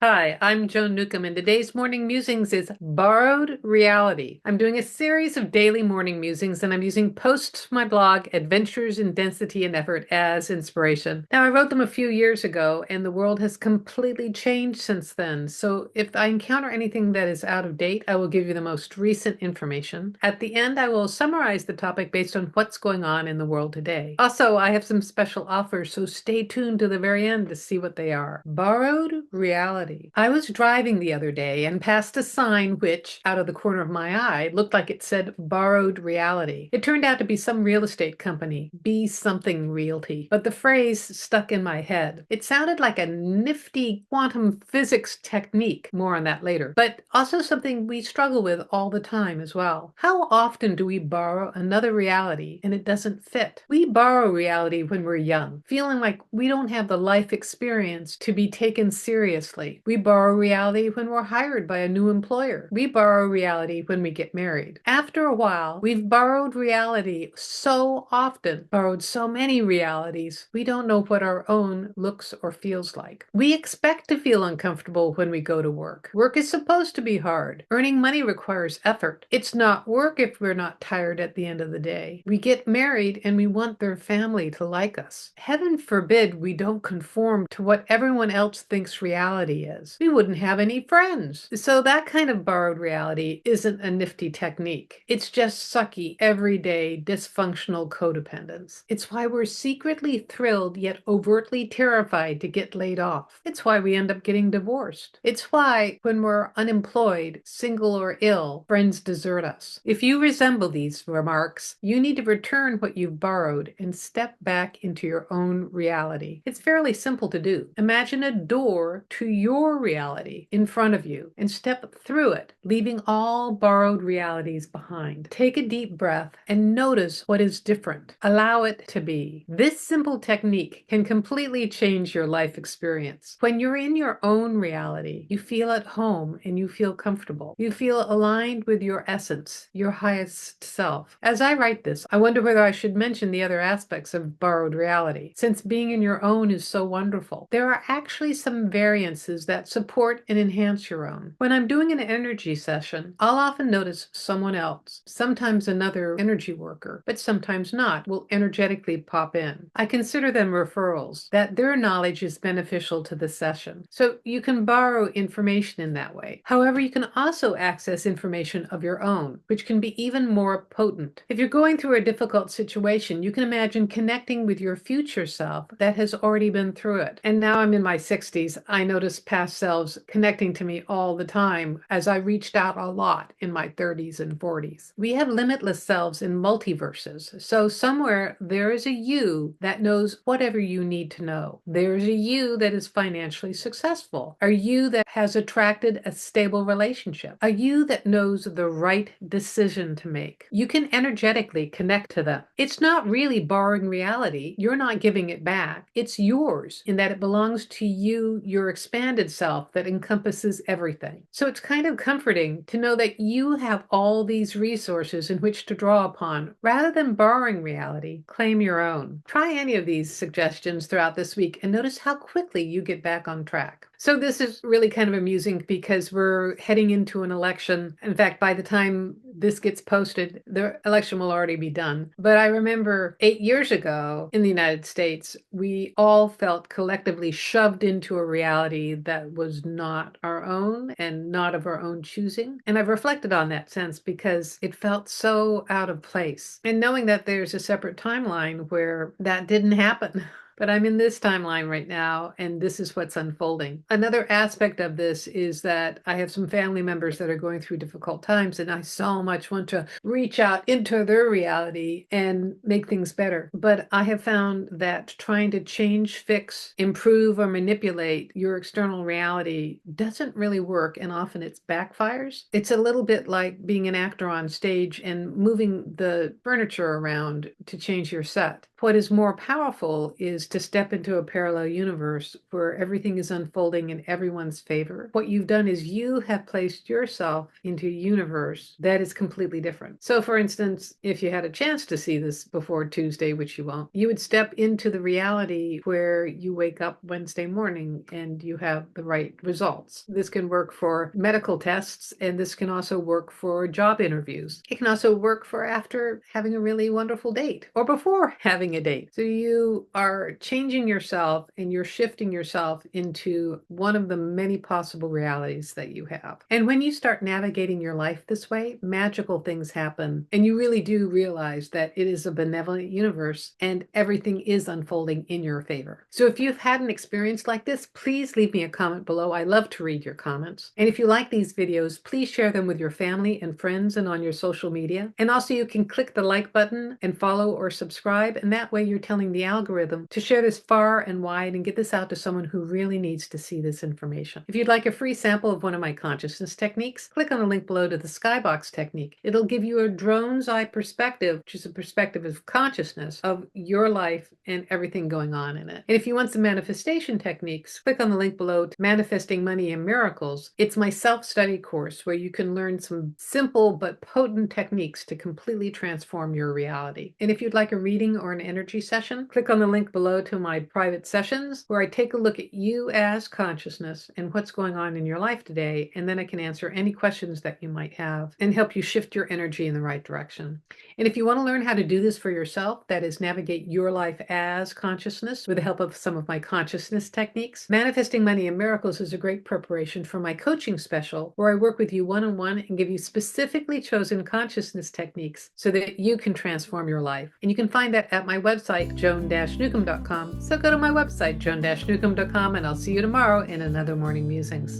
Hi, I'm Joan Newcomb, and today's morning musings is borrowed reality. I'm doing a series of daily morning musings, and I'm using posts from my blog, Adventures in Density and Effort, as inspiration. Now, I wrote them a few years ago, and the world has completely changed since then. So if I encounter anything that is out of date, I will give you the most recent information. At the end, I will summarize the topic based on what's going on in the world today. Also, I have some special offers, so stay tuned to the very end to see what they are. Borrowed reality. I was driving the other day and passed a sign which, out of the corner of my eye, looked like it said borrowed reality. It turned out to be some real estate company, Be Something Realty, but the phrase stuck in my head. It sounded like a nifty quantum physics technique, more on that later, but also something we struggle with all the time as well. How often do we borrow another reality and it doesn't fit? We borrow reality when we're young, feeling like we don't have the life experience to be taken seriously. We borrow reality when we're hired by a new employer. We borrow reality when we get married. After a while, we've borrowed reality so often, borrowed so many realities, we don't know what our own looks or feels like. We expect to feel uncomfortable when we go to work. Work is supposed to be hard. Earning money requires effort. It's not work if we're not tired at the end of the day. We get married and we want their family to like us. Heaven forbid we don't conform to what everyone else thinks reality is. We wouldn't have any friends. So that kind of borrowed reality isn't a nifty technique. It's just sucky, everyday, dysfunctional codependence. It's why we're secretly thrilled yet overtly terrified to get laid off. It's why we end up getting divorced. It's why, when we're unemployed, single or ill, friends desert us. If you resemble these remarks, you need to return what you've borrowed and step back into your own reality. It's fairly simple to do. Imagine a door to your reality in front of you and step through it, leaving all borrowed realities behind. Take a deep breath and notice what is different. Allow it to be. This simple technique can completely change your life experience. When you're in your own reality, you feel at home and you feel comfortable. You feel aligned with your essence, your highest self. As I write this, I wonder whether I should mention the other aspects of borrowed reality, since being in your own is so wonderful. There are actually some variances that support and enhance your own. When I'm doing an energy session, I'll often notice someone else, sometimes another energy worker, but sometimes not, will energetically pop in. I consider them referrals, that their knowledge is beneficial to the session. So you can borrow information in that way. However, you can also access information of your own, which can be even more potent. If you're going through a difficult situation, you can imagine connecting with your future self that has already been through it. And now I'm in my 60s. I notice past selves connecting to me all the time as I reached out a lot in my 30s and 40s. We have limitless selves in multiverses. So somewhere there is a you that knows whatever you need to know. There's a you that is financially successful, a you that has attracted a stable relationship, a you that knows the right decision to make. You can energetically connect to them. It's not really borrowing reality. You're not giving it back. It's yours in that it belongs to you, your expanded self that encompasses everything. So it's kind of comforting to know that you have all these resources in which to draw upon. Rather than borrowing reality, claim your own. Try any of these suggestions throughout this week and notice how quickly you get back on track. So this is really kind of amusing because we're heading into an election. In fact, by the time this gets posted, the election will already be done. But I remember 8 years ago in the United States, we all felt collectively shoved into a reality that was not our own and not of our own choosing. And I've reflected on that since because it felt so out of place. And knowing that there's a separate timeline where that didn't happen. But I'm in this timeline right now, and this is what's unfolding. Another aspect of this is that I have some family members that are going through difficult times, and I so much want to reach out into their reality and make things better. But I have found that trying to change, fix, improve, or manipulate your external reality doesn't really work, and often it backfires. It's a little bit like being an actor on stage and moving the furniture around to change your set. What is more powerful is to step into a parallel universe where everything is unfolding in everyone's favor. What you've done is you have placed yourself into a universe that is completely different. So, for instance, if you had a chance to see this before Tuesday, which you won't, you would step into the reality where you wake up Wednesday morning and you have the right results. This can work for medical tests, and this can also work for job interviews. It can also work for after having a really wonderful date or before having a date. So you are changing yourself and you're shifting yourself into one of the many possible realities that you have. And when you start navigating your life this way, magical things happen. And you really do realize that it is a benevolent universe and everything is unfolding in your favor. So if you've had an experience like this, please leave me a comment below. I love to read your comments. And if you like these videos, please share them with your family and friends and on your social media. And also you can click the like button and follow or subscribe. And that way you're telling the algorithm to share this far and wide and get this out to someone who really needs to see this information. If you'd like a free sample of one of my consciousness techniques, click on the link below to the skybox technique. It'll give you a drone's eye perspective, which is a perspective of consciousness of your life and everything going on in it. And if you want some manifestation techniques, click on the link below to Manifesting Money and Miracles. It's my self-study course where you can learn some simple but potent techniques to completely transform your reality. And if you'd like a reading or an energy session, click on the link below to my private sessions where I take a look at you as consciousness and what's going on in your life today, and then I can answer any questions that you might have and help you shift your energy in the right direction. And if you want to learn how to do this for yourself, that is navigate your life as consciousness with the help of some of my consciousness techniques, Manifesting Money and Miracles is a great preparation for my coaching special where I work with you one-on-one and give you specifically chosen consciousness techniques so that you can transform your life. And you can find that at my website, joan-newcomb.com. So go to my website, joan-newcomb.com, and I'll see you tomorrow in another Morning Musings.